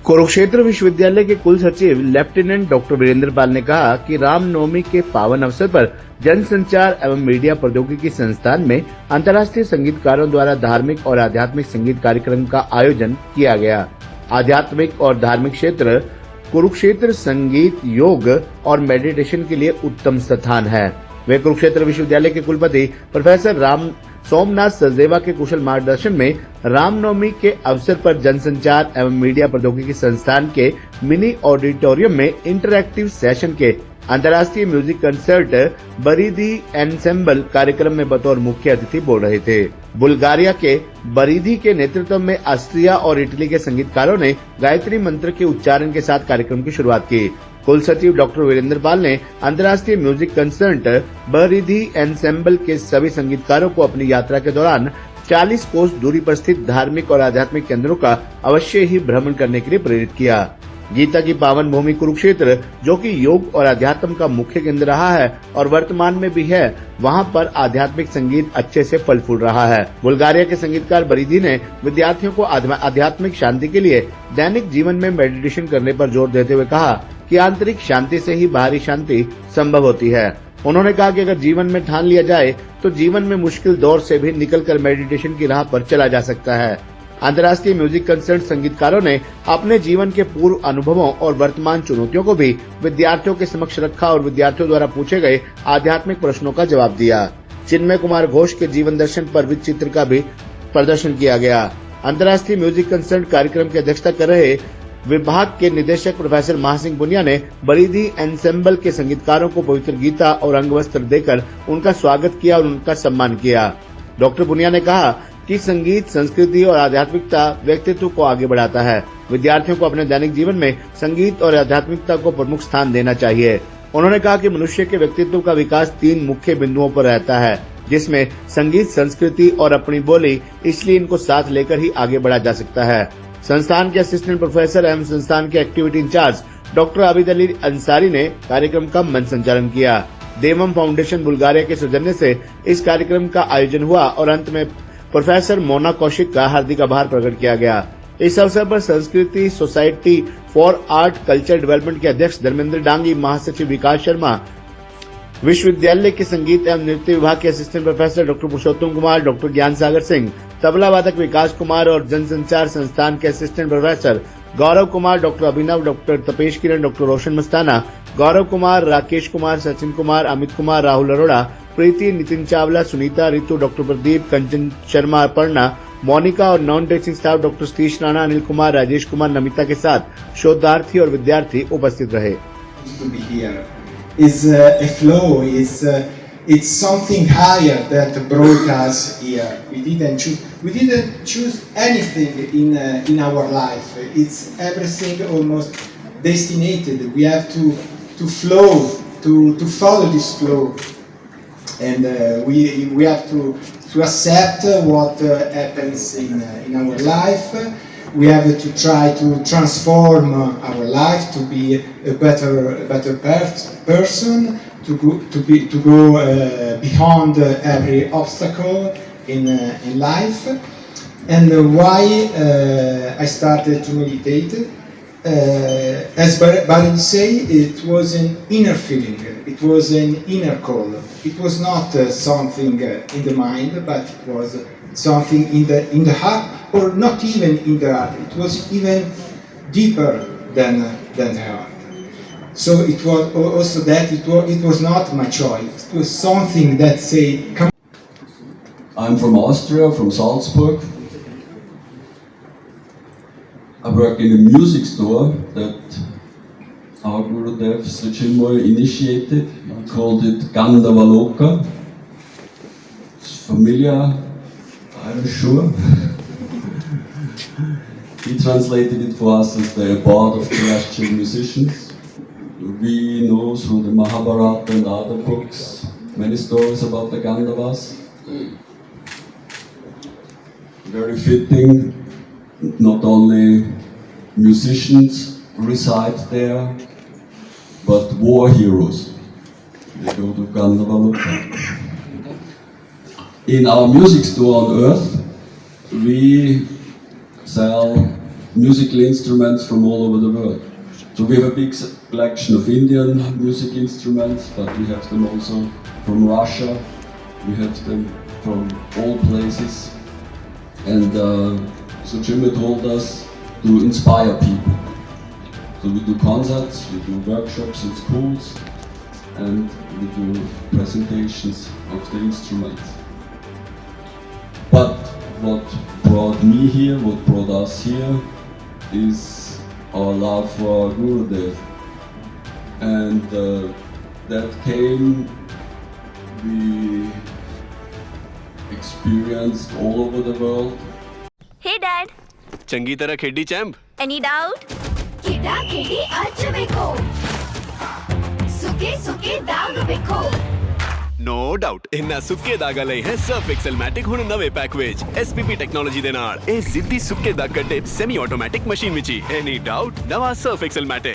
कुरुक्षेत्र विश्वविद्यालय के कुल सचिव लेफ्टिनेंट डॉक्टर वीरेंद्र पाल ने कहा कि रामनवमी के पावन अवसर पर जनसंचार एवं मीडिया प्रौद्योगिकी संस्थान में अंतर्राष्ट्रीय संगीतकारों द्वारा धार्मिक और आध्यात्मिक संगीत कार्यक्रम का आयोजन किया गया। आध्यात्मिक और धार्मिक क्षेत्र कुरुक्षेत्र संगीत, योग और मेडिटेशन के लिए उत्तम स्थान है। वे कुरुक्षेत्र विश्वविद्यालय के कुलपति प्रोफेसर राम सोमनाथ सचदेवा के कुशल मार्गदर्शन में रामनवमी के अवसर पर जनसंचार एवं मीडिया प्रौद्योगिकी संस्थान के मिनी ऑडिटोरियम में इंटरैक्टिव सेशन के अंतर्राष्ट्रीय म्यूजिक कंसर्ट बरीदी एनसेम्बल कार्यक्रम में बतौर मुख्य अतिथि बोल रहे थे। बुल्गारिया के बरीदी के नेतृत्व में ऑस्ट्रिया और इटली के संगीतकारों ने गायत्री मंत्र के उच्चारण के साथ कार्यक्रम की शुरुआत की। कुल सचिव डॉक्टर वीरेंद्र पाल ने अंतर्राष्ट्रीय म्यूजिक कंसर्ट बरीदी एनसेम्बल के सभी संगीतकारों को अपनी यात्रा के दौरान 40 कोस दूरी पर स्थित धार्मिक और आध्यात्मिक केंद्रों का अवश्य ही भ्रमण करने के लिए प्रेरित किया। गीता की पावन भूमि कुरुक्षेत्र, जो कि योग और अध्यात्म का मुख्य केंद्र रहा है और वर्तमान में भी है, वहां पर आध्यात्मिक संगीत अच्छे से फल फूल रहा है। बुल्गारिया के संगीतकार बरीदी ने विद्यार्थियों को आध्यात्मिक शांति के लिए दैनिक जीवन में मेडिटेशन करने पर जोर देते हुए कहा कि आंतरिक शांति से ही बाहरी शांति संभव होती है। उन्होंने कहा कि अगर जीवन में ठान लिया जाए तो जीवन में मुश्किल दौर से भी निकलकर मेडिटेशन की राह पर चला जा सकता है। अंतर्राष्ट्रीय म्यूजिक कंसर्ट संगीतकारों ने अपने जीवन के पूर्व अनुभवों और वर्तमान चुनौतियों को भी विद्यार्थियों के समक्ष रखा और विद्यार्थियों द्वारा पूछे गए आध्यात्मिक प्रश्नों का जवाब दिया। चिन्मय कुमार घोष के जीवन दर्शन पर वित्त चित्र का भी प्रदर्शन किया गया। अंतर्राष्ट्रीय म्यूजिक कंसर्ट कार्यक्रम की अध्यक्षता कर रहे विभाग के निदेशक प्रोफेसर महासिंह बुनिया ने बरीदी एनसेम्बल के संगीतकारों को पवित्र गीता और अंगवस्त्र देकर उनका स्वागत किया और उनका सम्मान किया। डॉक्टर बुनिया ने कहा कि संगीत, संस्कृति और आध्यात्मिकता व्यक्तित्व को आगे बढ़ाता है। विद्यार्थियों को अपने दैनिक जीवन में संगीत और आध्यात्मिकता को प्रमुख स्थान देना चाहिए। उन्होंने कहा कि मनुष्य के व्यक्तित्व का विकास 3 मुख्य बिंदुओं पर रहता है, जिसमें संगीत, संस्कृति और अपनी बोली, इसलिए इनको साथ लेकर ही आगे बढ़ा जा सकता है। संस्थान के असिस्टेंट प्रोफेसर एवं संस्थान के activity incharge doctor Abid Ali Ansari ने कार्यक्रम का मंच संचालन किया। देवम फाउंडेशन बुल्गारिया के सौजन्य से इस कार्यक्रम का आयोजन हुआ और अंत में प्रोफेसर मोना कौशिक का हार्दिक आभार प्रकट किया गया। इस अवसर पर संस्कृति society for art culture development के अध्यक्ष धर्मेंद्र डांगी, महासचिव विकास शर्मा, विश्वविद्यालय के संगीत एवं नृत्य विभाग के असिस्टेंट प्रोफेसर डॉक्टर पुरुषोत्तम कुमार, डॉक्टर ज्ञान सागर सिंह, तबला वादक विकास कुमार और जनसंचार संस्थान के assistant professor Gaurav Kumar, doctor अभिनव, डॉक्टर तपेश किरण, डॉक्टर रोशन मस्ताना, गौरव कुमार, राकेश कुमार, सचिन कुमार, अमित कुमार, राहुल अरोड़ा, प्रीति, नितिन चावला, सुनीता, रितु, डॉक्टर प्रदीप, कंचन शर्मा, अपर्णा, मोनिका और non teaching staff doctor Satish Rana, Anil Kumar, Rajesh Kumar, Namita के साथ शोधार्थी और विद्यार्थी उपस्थित रहे। It's something higher that brought us here. We didn't choose anything in our life. It's everything almost destinated. We have to flow, to follow this flow, and we have to accept what happens in our life. We have to try to transform our life to be a better person. To go beyond every obstacle in life. And why I started to meditate, as Baran say, it was an inner feeling, it was an inner call. It was not something in the mind, but it was something in the heart, or not even in the heart. It was even deeper than the heart. So it was also that it was not my choice. It was something that said, come. I'm from Austria, from Salzburg. I work in a music store that our Gurudev Sri Chinmoy initiated. He called it Gandavaloka. It's familiar, I'm sure. He translated it for us as the bard of terrestrial musicians. We know through the Mahabharata and other books many stories about the Gandavas. Very fitting, not only musicians reside there, but war heroes. They go to Gandavaloka. In our music store on Earth, we sell musical instruments from all over the world. So we have a big collection of Indian music instruments, but we have them also from Russia. We have them from all places. And so Jimmy told us to inspire people. So we do concerts, we do workshops in schools, and we do presentations of the instruments. But what brought me here, what brought us here, is our love for Gurudev. And that came, we experienced all over the world. Hey Dad, ਚੰਗੀ ਤਰ੍ਹਾਂ ਖੇਡੀ champ. any doubt? ਕਿਦਾ ਕਿਹੜੀ ਅੱਜ ਵੇਖੋ ਸੁੱਕੇ ਸੁੱਕੇ ਦਾਗ ਵੇਖੋ ਨੋ ਡਾਊਟ ਇਹਨਾਂ ਸੁੱਕੇ ਦਾਗਾਂ ਲਈ ਹੈ ਸਰਫ ਐਕਸਲ ਮੈਟਿਕ ਹੁਣ ਨਵੇਂ ਪੈਕ ਵਿੱਚ SPP ਟੈਕਨੋਲੋਜੀ ਦੇ ਨਾਲ ਇਹ ਜ਼ਿੱਦੀ ਸੁੱਕੇ ਦਾਗ ਕੱਢੇ ਸੈਮੀ ਆਟੋਮੈਟਿਕ ਮਸ਼ੀਨ ਵਿੱਚ ਹੀ ਐਨੀ ਡਾਊਟ ਨਵਾਂ ਸਰਫ ਐਕਸਲ ਮੈਟਿਕ